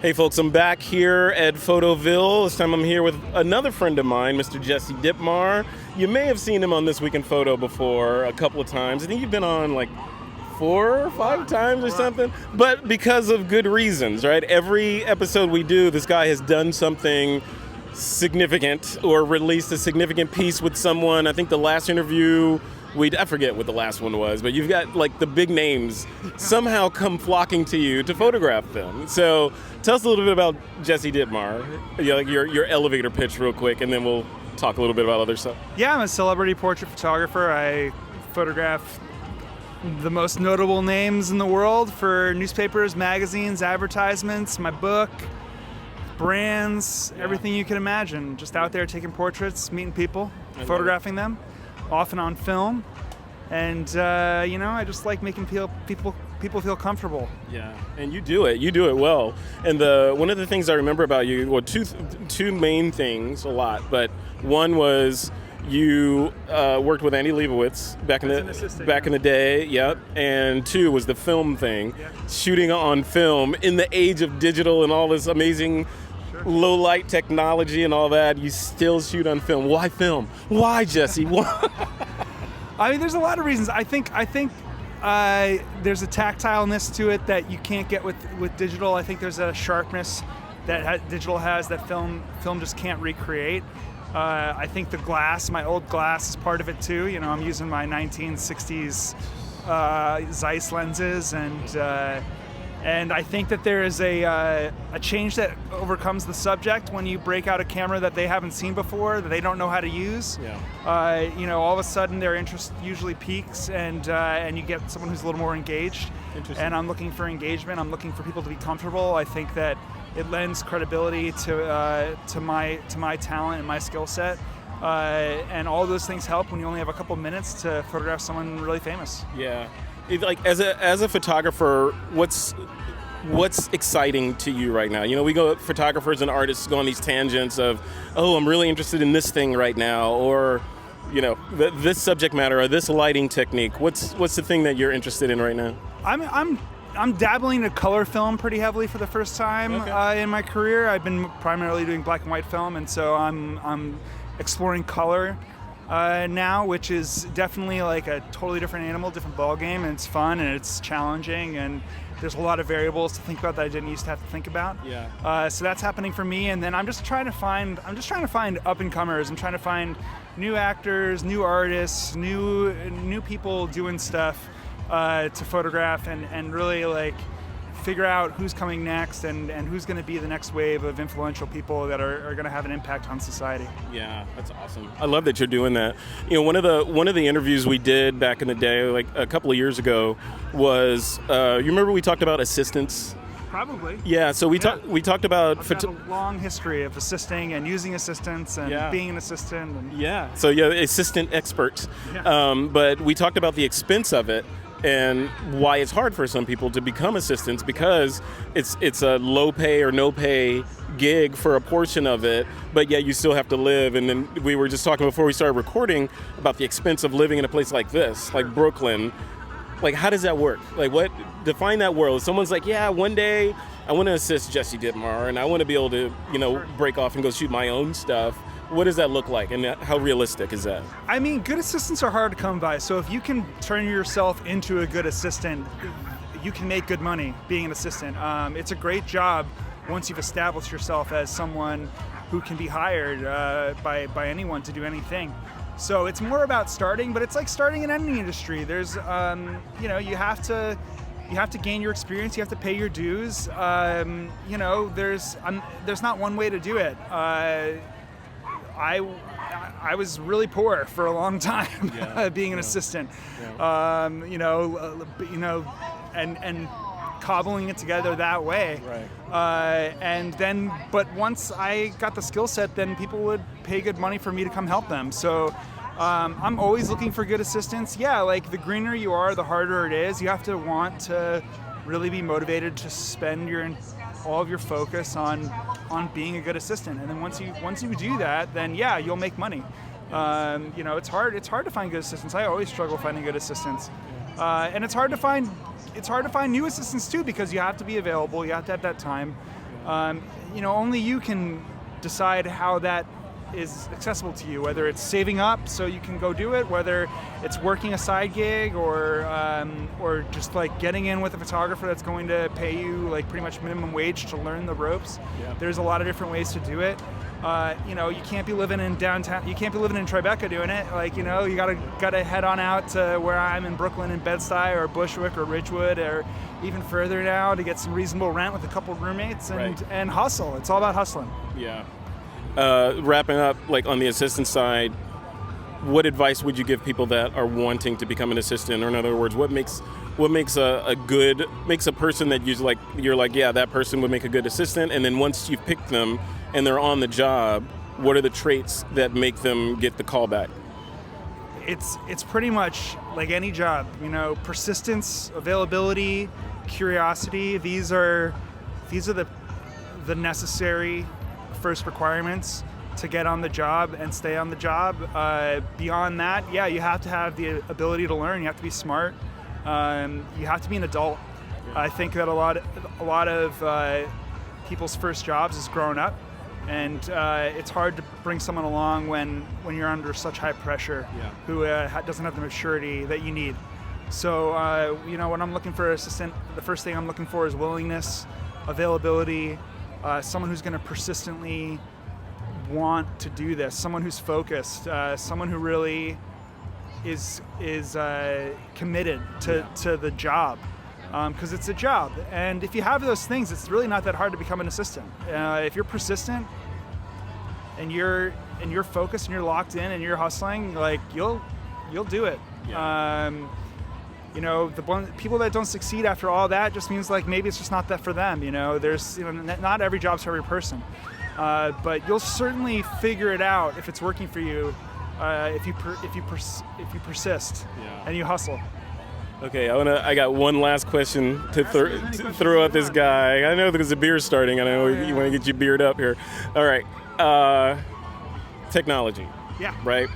Hey folks, I'm back here at Photoville. This time I'm here with another friend of mine, Mr. Jesse Dittmar. You may have seen him on This Week in Photo before a couple of times. I think you've been on like 4 or 5 times or something, but because of good reasons, right? Every episode we do, this guy has done something significant or released a significant piece with someone. I think the last interview, I forget what the last one was, but you've got like the big names somehow come flocking to you to photograph them. So tell us a little bit about Jesse Dittmar, your elevator pitch real quick, and then we'll talk a little bit about other stuff. Yeah, I'm a celebrity portrait photographer. I photograph the most notable names in the world for newspapers, magazines, advertisements, my book, brands, everything you can imagine. Just out there taking portraits, meeting people, photographing them, often on film. And, I just like making people feel comfortable. Yeah, and you do it well. And one of the things I remember about you, well, two main things a lot, but one was you worked with Annie Leibovitz back in the day, yep. And 2 was the film thing, shooting on film in the age of digital and all this amazing low light technology and all that. You still shoot on film. Why film? Why, Jesse? Why? I mean, there's a lot of reasons. I think there's a tactileness to it that you can't get with digital. I think there's a sharpness that digital has that film just can't recreate. I think the glass, my old glass, is part of it too. You know, I'm using my 1960s Zeiss lenses, and I think that there is a change that overcomes the subject when you break out a camera that they haven't seen before, that they don't know how to use. Yeah. All of a sudden their interest usually peaks, and you get someone who's a little more engaged. And I'm looking for engagement. I'm looking for people to be comfortable. I think that it lends credibility to my talent and my skill set. And all those things help when you only have a couple minutes to photograph someone really famous. Yeah. Like as a photographer, what's exciting to you right now? You know, we photographers and artists go on these tangents of, oh, I'm really interested in this thing right now, or this subject matter or this lighting technique. What's the thing that you're interested in right now? I'm dabbling in color film pretty heavily for the first time in my career. I've been primarily doing black and white film, and so I'm exploring color now, which is definitely like a totally different animal, different ball game, and it's fun and it's challenging, and there's a lot of variables to think about that I didn't used to have to think about. Yeah. So that's happening for me, and then I'm just trying to find up and comers. I'm trying to find new actors, new artists, new people doing stuff to photograph, and really like figure out who's coming next and who's going to be the next wave of influential people that are going to have an impact on society. Yeah, that's awesome. I love that you're doing that. You know, one of the interviews we did back in the day, like a couple of years ago, was you remember we talked about assistants? Probably. Yeah, so we talked about I've got a long history of assisting and using assistants and being an assistant. So assistant expert. Yeah. But we talked about the expense of it and why it's hard for some people to become assistants, because it's a low pay or no pay gig for a portion of it, but yet you still have to live. And then we were just talking before we started recording about the expense of living in a place like this, like Brooklyn. Like, how does that work? Like, define that world. Someone's like, yeah, one day I want to assist Jesse Dittmar and I want to be able to, break off and go shoot my own stuff. What does that look like, and how realistic is that? I mean, good assistants are hard to come by. So if you can turn yourself into a good assistant, you can make good money being an assistant. It's a great job once you've established yourself as someone who can be hired by anyone to do anything. So it's more about starting, but it's like starting in any industry. There's, you have to gain your experience. You have to pay your dues. There's not one way to do it. I was really poor for a long time, being an assistant. Yeah. And cobbling it together that way. Right. But once I got the skill set, then people would pay good money for me to come help them. So I'm always looking for good assistants. Yeah, like the greener you are, the harder it is. You have to want to really be motivated to spend all of your focus on being a good assistant. And then once you do that, then you'll make money. It's hard to find good assistants. I always struggle finding good assistants. And it's hard to find new assistants too, because you have to be available, you have to have that time. Only you can decide how that is accessible to you, whether it's saving up so you can go do it, whether it's working a side gig, or just like getting in with a photographer that's going to pay you like pretty much minimum wage to learn the ropes. Yeah. There's a lot of different ways to do it. You can't be living in downtown. You can't be living in Tribeca doing it. Like, you gotta head on out to where I'm in Brooklyn, in Bed-Stuy or Bushwick or Ridgewood, or even further now to get some reasonable rent with a couple roommates and hustle. It's all about hustling. Yeah. Wrapping up, like on the assistant side, what advice would you give people that are wanting to become an assistant? Or in other words, what makes a person that you're like, yeah, that person would make a good assistant? And then once you've picked them and they're on the job, what are the traits that make them get the call back? It's pretty much like any job, persistence, availability, curiosity. These are the necessary first requirements to get on the job and stay on the job. Beyond that, yeah, you have to have the ability to learn. You have to be smart. You have to be an adult. I think that a lot of people's first jobs is growing up, and it's hard to bring someone along when you're under such high pressure, who doesn't have the maturity that you need. So when I'm looking for an assistant, the first thing I'm looking for is willingness, availability, someone who's going to persistently want to do this, someone who's focused, someone who really is committed to the job, because it's a job. And if you have those things, it's really not that hard to become an assistant. If you're persistent and you're focused and you're locked in and you're hustling, like you'll do it. Yeah. The people that don't succeed after all that just means like maybe it's just not that for them. There's not every job's for every person, but you'll certainly figure it out if it's working for you, if you persist and you hustle. Okay, I got one last question to throw at this guy. I know there's a beer starting. I know you want to get your beard up here. All right, technology. Yeah. Right.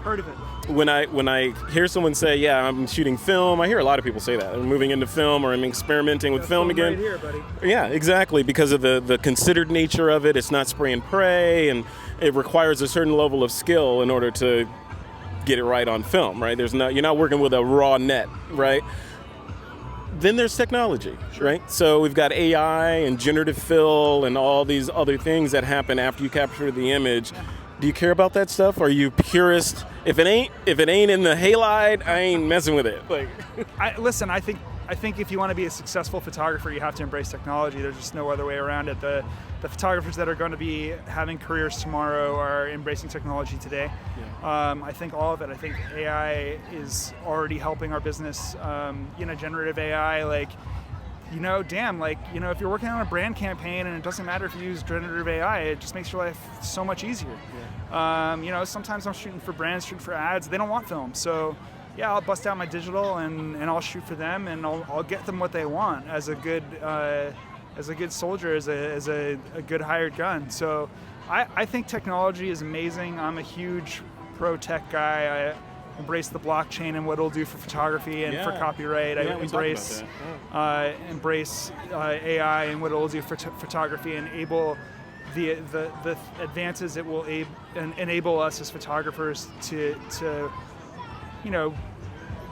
Heard of it. When I hear someone say, yeah, I'm shooting film, I hear a lot of people say that. I'm moving into film, or I'm experimenting with film again. Right here, buddy. Yeah, exactly, because of the considered nature of it. It's not spray and pray, and it requires a certain level of skill in order to get it right on film, right? You're not working with a raw net, right? Then there's technology, right? So we've got AI and generative fill and all these other things that happen after you capture the image. Do you care about that stuff? Are you purist? If it ain't in the halide, I ain't messing with it. Like, I think if you want to be a successful photographer, you have to embrace technology. There's just no other way around it. The photographers that are going to be having careers tomorrow are embracing technology today. Yeah. I think all of it. I think AI is already helping our business. Generative AI, if you're working on a brand campaign and it doesn't matter if you use generative AI, it just makes your life so much easier. Yeah. Sometimes I'm shooting for brands, shooting for ads. They don't want film, so yeah, I'll bust out my digital and I'll shoot for them, and I'll get them what they want as a good soldier, as a good hired gun. So I think technology is amazing. I'm a huge pro tech guy. I embrace the blockchain and what it'll do for photography and for copyright. I embrace AI and what it'll do for photography, and enable the advances it will enable us as photographers to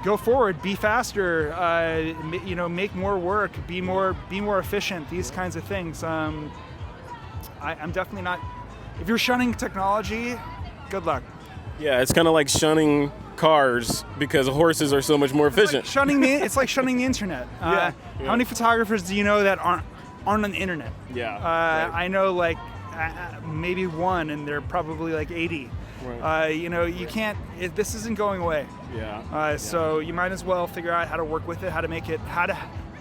go forward, be faster, make more work, be more efficient. These kinds of things. I'm definitely not. If you're shunning technology, good luck. Yeah, it's kind of like shunning cars because horses are so much more efficient. It's like shunning the internet. How many photographers do you know that aren't on the internet? Yeah. Right. I know maybe one, and they're probably like 80. Right. You can't. This isn't going away. Yeah. So you might as well figure out how to work with it, how to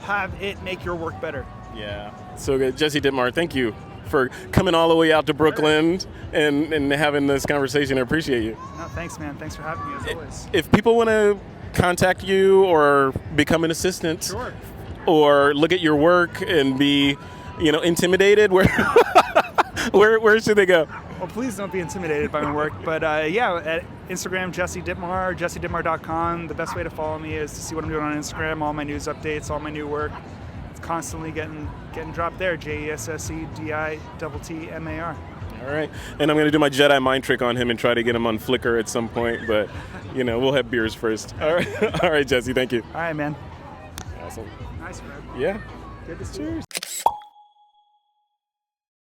have it make your work better. Yeah. So good, Jesse Dittmar. Thank you for coming all the way out to Brooklyn and having this conversation. I appreciate you. No, thanks, man. Thanks for having me, as always. If people want to contact you or become an assistant, sure, or look at your work and be, intimidated, where should they go? Well, please don't be intimidated by my work. But at Instagram, Jesse Dittmar, jessedittmar.com. The best way to follow me is to see what I'm doing on Instagram, all my news updates, all my new work. constantly getting dropped there. JESSEDITTMAR. All right. And I'm going to do my Jedi mind trick on him and try to get him on Flickr at some point, but, we'll have beers first. All right. All right, Jesse, thank you. All right, man. Awesome. Nice, Fred. Yeah. Good to see you. Cheers.